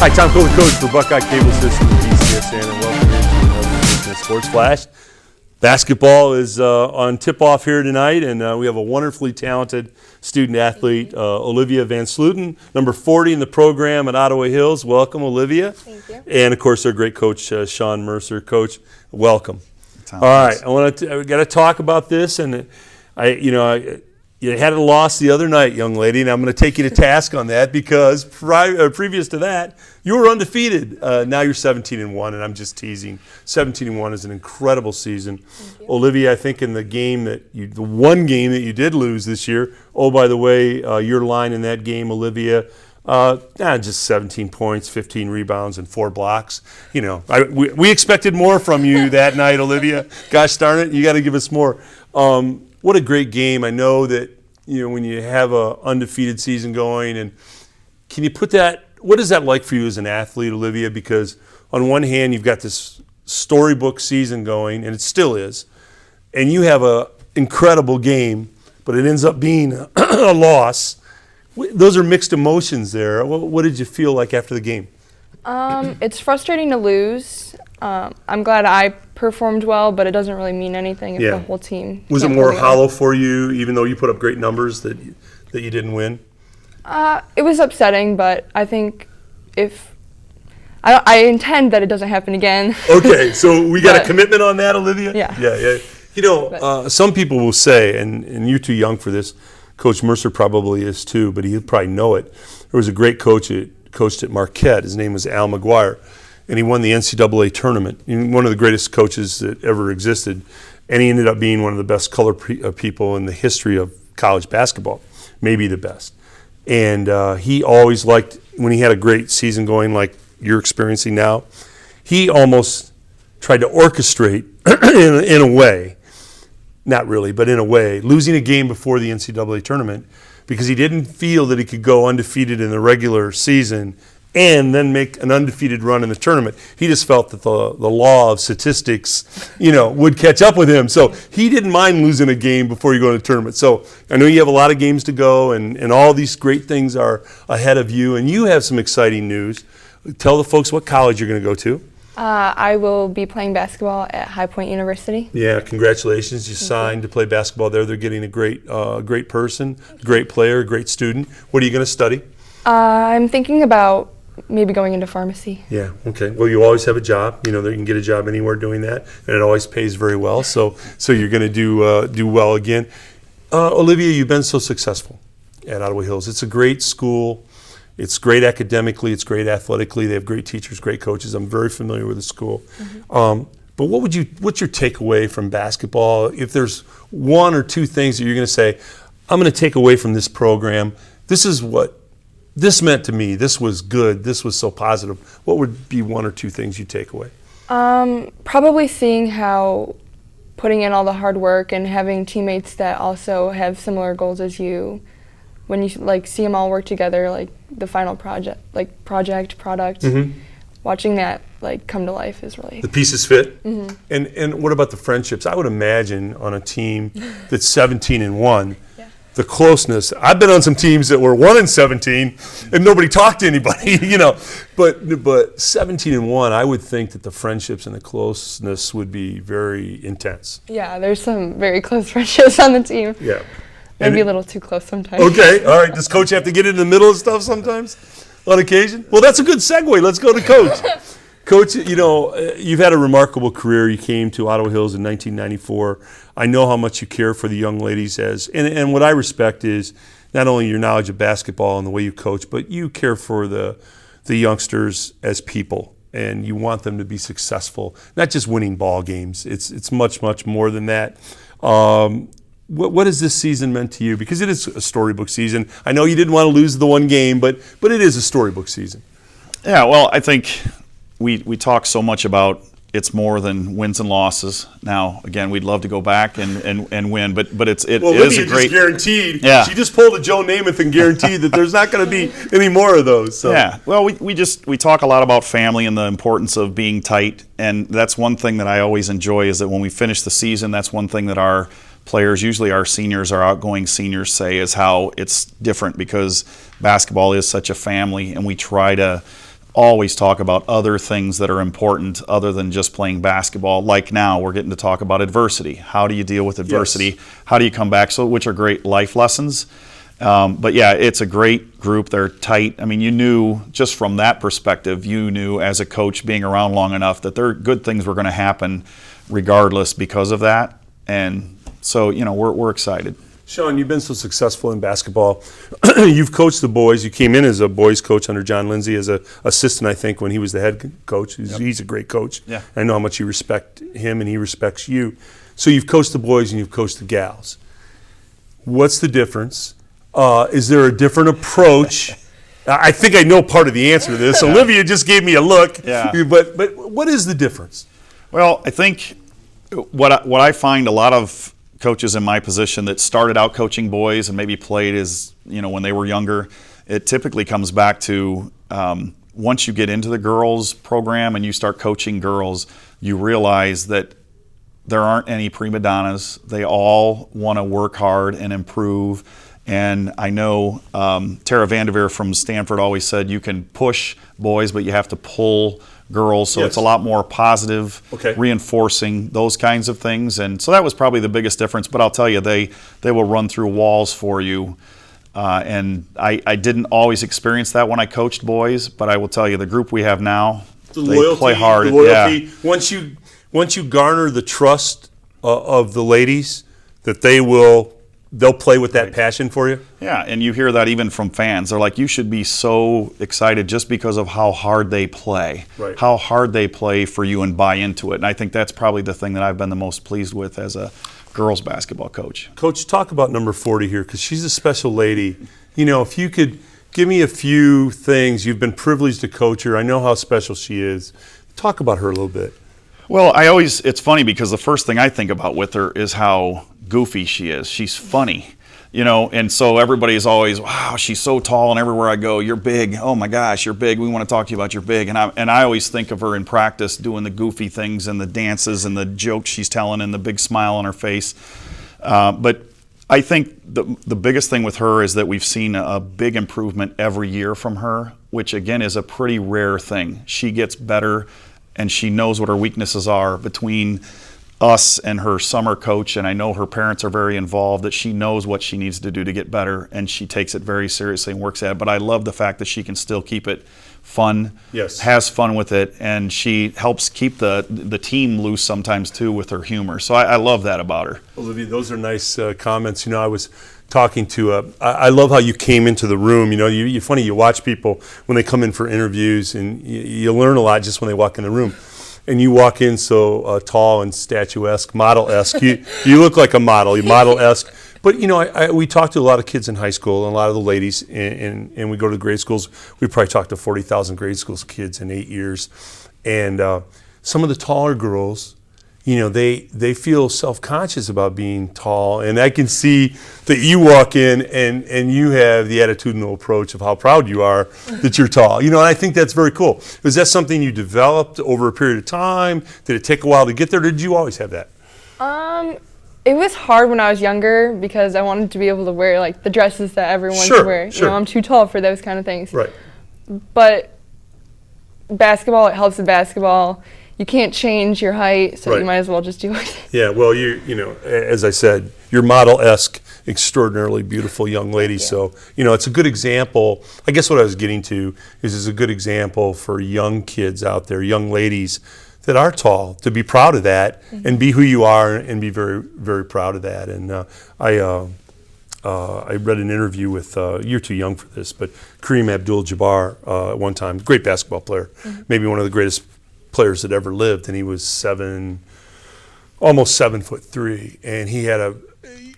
Hi, Tom Cole, coach for Buckeye Cable System and BCSN, and welcome to another edition of Sports Flash. Basketball is on tip-off here tonight, and we have a wonderfully talented student-athlete, Olivia Vanslooten, number 40 in the program at Ottawa Hills. Welcome, Olivia. Thank you. And, of course, our great coach, Sean Mercer. Coach, welcome. Tom, all right, we got to talk about this, and you had a loss the other night, young lady, and I'm going to take you to task on that because previous to that, you were undefeated. Now you're 17-1, and I'm just teasing. 17-1 is an incredible season. Olivia, I think in the one game that you did lose this year. Oh, by the way, your line in that game, Olivia, just 17 points, 15 rebounds, and 4 blocks. You know, we expected more from you that night, Olivia. Gosh darn it, you got to give us more. What a great game. I know that, when you have a undefeated season going, and can you put that, what is that like for you as an athlete, Olivia? Because on one hand, you've got this storybook season going, and it still is, and you have an incredible game, but it ends up being a loss. Those are mixed emotions there. What did you feel like after the game? It's frustrating to lose. I'm glad I performed well, but it doesn't really mean anything if the whole team Was it more hollow for you, even though you put up great numbers, that you didn't win? It was upsetting, but I think I intend that it doesn't happen again. Okay, so we got a commitment on that, Olivia? Yeah. Some people will say, and you're too young for this, Coach Mercer probably is too, but he'll probably know it. There was a great coach that coached at Marquette. His name was Al McGuire, and he won the NCAA tournament. One of the greatest coaches that ever existed, and he ended up being one of the best color people in the history of college basketball, maybe the best. And he always liked, when he had a great season going like you're experiencing now, he almost tried to orchestrate in a way, not really, but in a way, losing a game before the NCAA tournament because he didn't feel that he could go undefeated in the regular season and then make an undefeated run in the tournament. He just felt that the law of statistics, would catch up with him. So he didn't mind losing a game before you go to the tournament. So I know you have a lot of games to go, and all these great things are ahead of you, and you have some exciting news. Tell the folks what college you're going to go to. I will be playing basketball at High Point University. Yeah, congratulations. You signed to play basketball there. They're getting a great person, a great player, a great student. What are you going to study? I'm thinking about maybe going into pharmacy. Yeah, okay. Well, you always have a job. You can get a job anywhere doing that, and it always pays very well. So you're going to do well again. Olivia, you've been so successful at Ottawa Hills. It's a great school. It's great academically. It's great athletically. They have great teachers, great coaches. I'm very familiar with the school. Mm-hmm. But what's your takeaway from basketball? If there's one or two things that you're going to say, I'm going to take away from this program, this is what this meant to me, this was good, this was so positive, what would be one or two things you take away? Probably seeing how putting in all the hard work and having teammates that also have similar goals as you, when you see them all work together, like the final product, mm-hmm. Watching that come to life is really... The pieces fit? Mm-hmm. And what about the friendships? I would imagine on a team that's 17-1, the closeness. I've been on some teams that were 1-17 and nobody talked to anybody, But 17-1, I would think that the friendships and the closeness would be very intense. Yeah, there's some very close friendships on the team. Yeah. Maybe a little too close sometimes. Okay, all right. Does Coach have to get in the middle of stuff sometimes on occasion? Well, that's a good segue. Let's go to Coach. Coach, you've had a remarkable career. You came to Ottawa Hills in 1994. I know how much you care for the young ladies and what I respect is not only your knowledge of basketball and the way you coach, but you care for the youngsters as people, and you want them to be successful, not just winning ball games. It's much, much more than that. What has this season meant to you? Because it is a storybook season. I know you didn't want to lose the one game, but it is a storybook season. Yeah, well, I think we talk so much about it's more than wins and losses. Now, again, we'd love to go back and win, but it is a great. Just guaranteed. Yeah. She just pulled a Joe Namath and guaranteed that there's not going to be any more of those. So. Yeah. Well, we talk a lot about family and the importance of being tight, and that's one thing that I always enjoy is that when we finish the season, that's one thing that our players, usually our seniors, our outgoing seniors, say is how it's different because basketball is such a family, and we try to always talk about other things that are important other than just playing basketball. Like now, we're getting to talk about adversity. How do you deal with adversity? Yes. How do you come back? So, which are great life lessons. But yeah, it's a great group. They're tight. I mean, you knew just from that perspective, you knew as a coach being around long enough that there good things were going to happen regardless because of that. And so, we're excited. Sean, you've been so successful in basketball. You've coached the boys. You came in as a boys coach under John Lindsay as an assistant, I think, when he was the head coach. He's a great coach. Yeah. I know how much you respect him and he respects you. So you've coached the boys and you've coached the gals. What's the difference? Is there a different approach? I think I know part of the answer to this. Olivia just gave me a look. Yeah. But what is the difference? Well, I think what I find a lot of coaches in my position that started out coaching boys and maybe played as, when they were younger, it typically comes back to once you get into the girls program and you start coaching girls, you realize that there aren't any prima donnas. They all want to work hard and improve. And I know Tara Vanderveer from Stanford always said you can push boys, but you have to pull girls. So Yes. it's a lot more positive, Okay. reinforcing those kinds of things. And so that was probably the biggest difference. But I'll tell you, they will run through walls for you. And I didn't always experience that when I coached boys, but I will tell you, the group we have now, they play hard. The loyalty. Yeah. Once you garner the trust of the ladies, that they'll play with that passion for you. Yeah, and you hear that even from fans. They're like, you should be so excited just because of how hard they play, Right. how hard they play for you and buy into it. And I think that's probably the thing that I've been the most pleased with as a girls basketball coach. Coach, talk about number 40 here, because she's a special lady. If you could give me a few things, you've been privileged to coach her. I know how special she is. Talk about her a little bit. Well, it's funny because the first thing I think about with her is how goofy she is. She's funny, and so everybody is always, wow, she's so tall, and everywhere I go, you're big. Oh my gosh, you're big. We want to talk to you about you're big. And I always think of her in practice doing the goofy things and the dances and the jokes she's telling and the big smile on her face. But I think the biggest thing with her is that we've seen a big improvement every year from her, which again is a pretty rare thing. She gets better and she knows what her weaknesses are between us and her summer coach, and I know her parents are very involved, that she knows what she needs to do to get better, and she takes it very seriously and works at it. But I love the fact that she can still keep it fun, Yes. has fun with it, and she helps keep the team loose sometimes too with her humor. So I love that about her. Olivia, those are nice comments. I was talking to, I love how you came into the room. You're funny, you watch people when they come in for interviews, and you learn a lot just when they walk in the room. And you walk in so tall and statuesque, model-esque. You look like a model, you model-esque. But, we talk to a lot of kids in high school and a lot of the ladies, and we go to grade schools. We probably talk to 40,000 grade schools kids in 8 years. And some of the taller girls, they feel self-conscious about being tall. And I can see that you walk in and you have the attitudinal approach of how proud you are that you're tall. And I think that's very cool. Was that something you developed over a period of time? Did it take a while to get there? Or did you always have that? It was hard when I was younger because I wanted to be able to wear the dresses that everyone Sure, can wear. sure. I'm too tall for those kind of things. Right. But basketball, it helps with basketball. You can't change your height, so Right. you might as well just do it. Yeah, well, as I said, you're model-esque, extraordinarily beautiful young lady. So, it's a good example. I guess what I was getting to is it's a good example for young kids out there, young ladies that are tall, to be proud of that and be who you are and be very, very proud of that. And I read an interview with, you're too young for this, but Kareem Abdul-Jabbar at one time, great basketball player, maybe one of the greatest players that ever lived, and he was almost 7'3", and he had a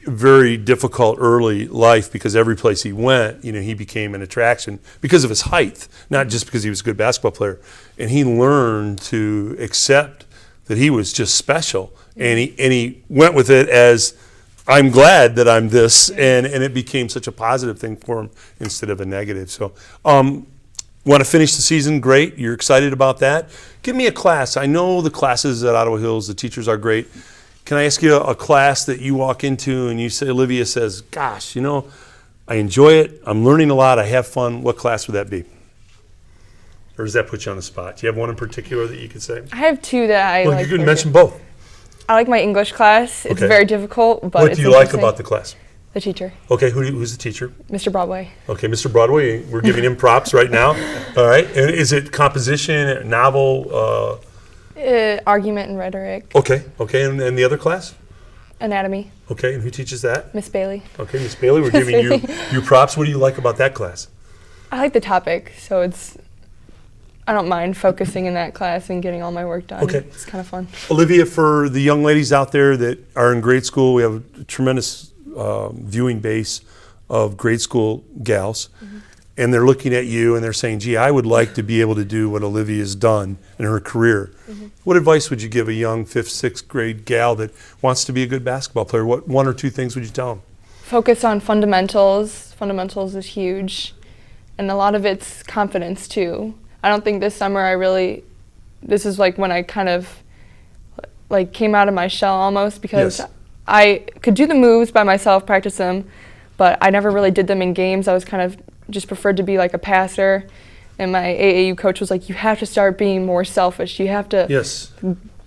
very difficult early life because every place he went, he became an attraction because of his height, not just because he was a good basketball player. And he learned to accept that he was just special, and he went with it as, I'm glad that I'm this, and it became such a positive thing for him instead of a negative. So, want to finish the season? Great. You're excited about that? Give me a class. I know the classes at Ottawa Hills, the teachers are great. Can I ask you a class that you walk into and you say, Olivia says, gosh, I enjoy it. I'm learning a lot. I have fun. What class would that be? or does that put you on the spot? Do you have one in particular that you could say? I have two that I Well, like. you could very mention good. both. I like my English class. It's Okay. very difficult, but What it's do you like interesting. about the class? The teacher, Okay, who's the teacher? Mr. Broadway. Okay, Mr. Broadway, we're giving him props right now. All right, and is it composition, novel? Argument and rhetoric, Okay, and the other class? anatomy, Okay, and who teaches that? Miss Bailey. Okay, Miss Bailey, we're giving you props. What do you like about that class? I like the topic, so I don't mind focusing in that class and getting all my work done. Okay. It's kind of fun. Olivia, for the young ladies out there that are in grade school, we have a tremendous viewing base of grade school gals, and they're looking at you and they're saying, gee, I would like to be able to do what Olivia's done in her career. What advice would you give a young 5th, 6th grade gal that wants to be a good basketball player? What 1 or 2 things would you tell them? Focus on fundamentals. Fundamentals is huge, and a lot of it's confidence too. I don't think this summer this is like when I kind of like came out of my shell almost, because Yes. I could do the moves by myself, practice them, but I never really did them in games. I was kind of just preferred to be like a passer, and my AAU coach was like, you have to start being more selfish. You have to Yes.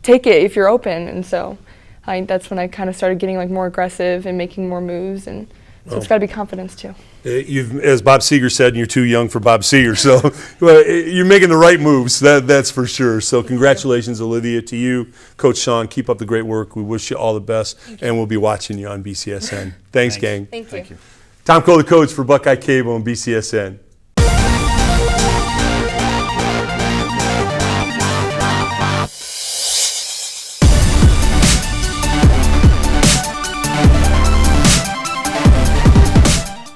take it if you're open, and so that's when I kind of started getting like more aggressive and making more moves, and so it's got to be confidence too. As Bob Seeger said, and you're too young for Bob Seeger, so well, you're making the right moves, that's for sure. So congratulations, Olivia, to you. Coach Sean, keep up the great work. We wish you all the best, and we'll be watching you on BCSN. Thanks, gang. Thank you. Tom Cole, the coach for Buckeye Cable and BCSN.